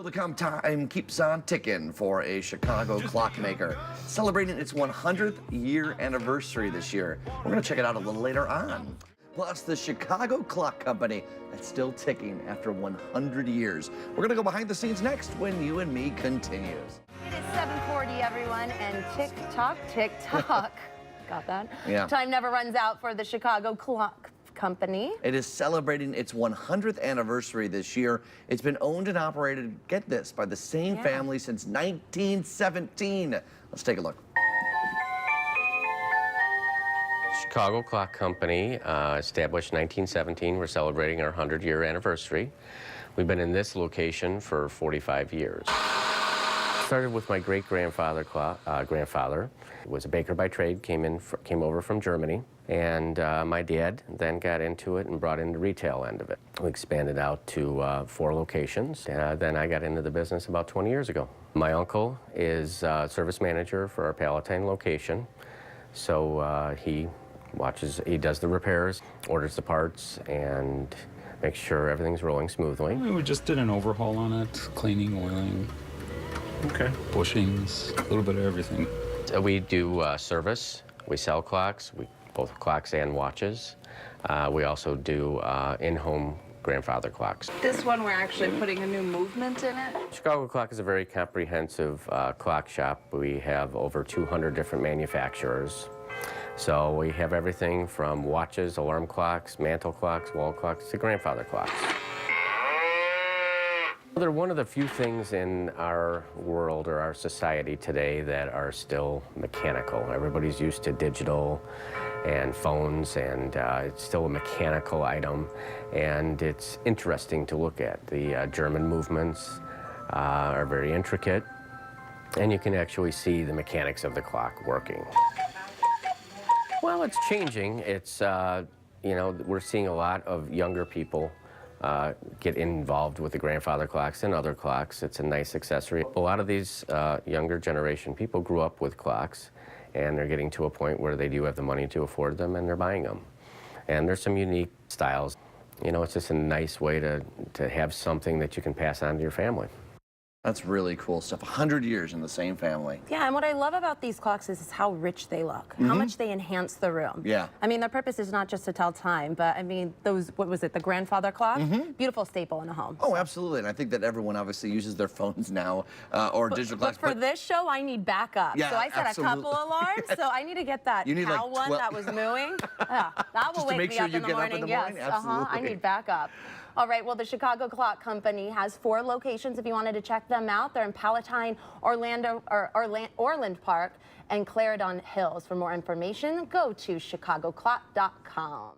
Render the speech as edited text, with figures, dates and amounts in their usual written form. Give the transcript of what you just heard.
the time keeps on ticking for a Chicago clockmaker, celebrating its 100th year anniversary this year. We're going to check it out a little later on. Plus, the Chicago Clock Company that's still ticking after 100 years. We're going to go behind the scenes next when You and Me continues. It is 7:40, everyone, and tick-tock, tick-tock. Got that? Yeah. Time never runs out for the Chicago Clock Company. It is celebrating its 100th anniversary this year. It's been owned and operated, get this, by the same family since 1917. Let's take a look. Chicago Clock Company, established 1917. We're celebrating our 100-year anniversary. We've been in this location for 45 years. Started with my great-grandfather, grandfather. Was a baker by trade, came over from Germany, and my dad then got into it and brought in the retail end of it. We expanded out to 4 locations, and then I got into the business about 20 years ago. My uncle is service manager for our Palatine location, so he does the repairs, orders the parts, and makes sure everything's rolling smoothly. We just did an overhaul on it, cleaning, oiling. Okay. Bushings, a little bit of everything. We do service. We sell clocks, both clocks and watches. We also do in-home grandfather clocks. This one, we're actually putting a new movement in it. Chicago Clock is a very comprehensive clock shop. We have over 200 different manufacturers. So we have everything from watches, alarm clocks, mantle clocks, wall clocks, to grandfather clocks. They're one of the few things in our world or our society today that are still mechanical. Everybody's used to digital and phones, and it's still a mechanical item, and it's interesting to look at. The German movements are very intricate, and you can actually see the mechanics of the clock working. Well, it's changing. It's, you know, we're seeing a lot of younger people get involved with the grandfather clocks and other clocks. It's a nice accessory. A lot of these younger generation people grew up with clocks, and they're getting to a point where they do have the money to afford them, and they're buying them. And there's some unique styles. You know, it's just a nice way to have something that you can pass on to your family. That's really cool stuff. 100 years in the same family. Yeah, and what I love about these clocks is how rich they look, how much they enhance the room. Yeah. I mean, their purpose is not just to tell time, but I mean, those, what was it, the grandfather clock? Beautiful staple in a home. Oh, absolutely. And I think that everyone obviously uses their phones now or digital clocks. But for this show, I need backup. Yeah, so I set absolutely. a couple alarms, so I need to get that You need cow like one that was mooing. Yeah, that will Just to wake make me sure up you in the get up morning. in the Yes, morning? Absolutely. I need backup. All right, well, the Chicago Clock Company has 4 locations if you wanted to check them out. They're in Palatine, Orland Park, and Clarendon Hills. For more information, go to chicagoclock.com.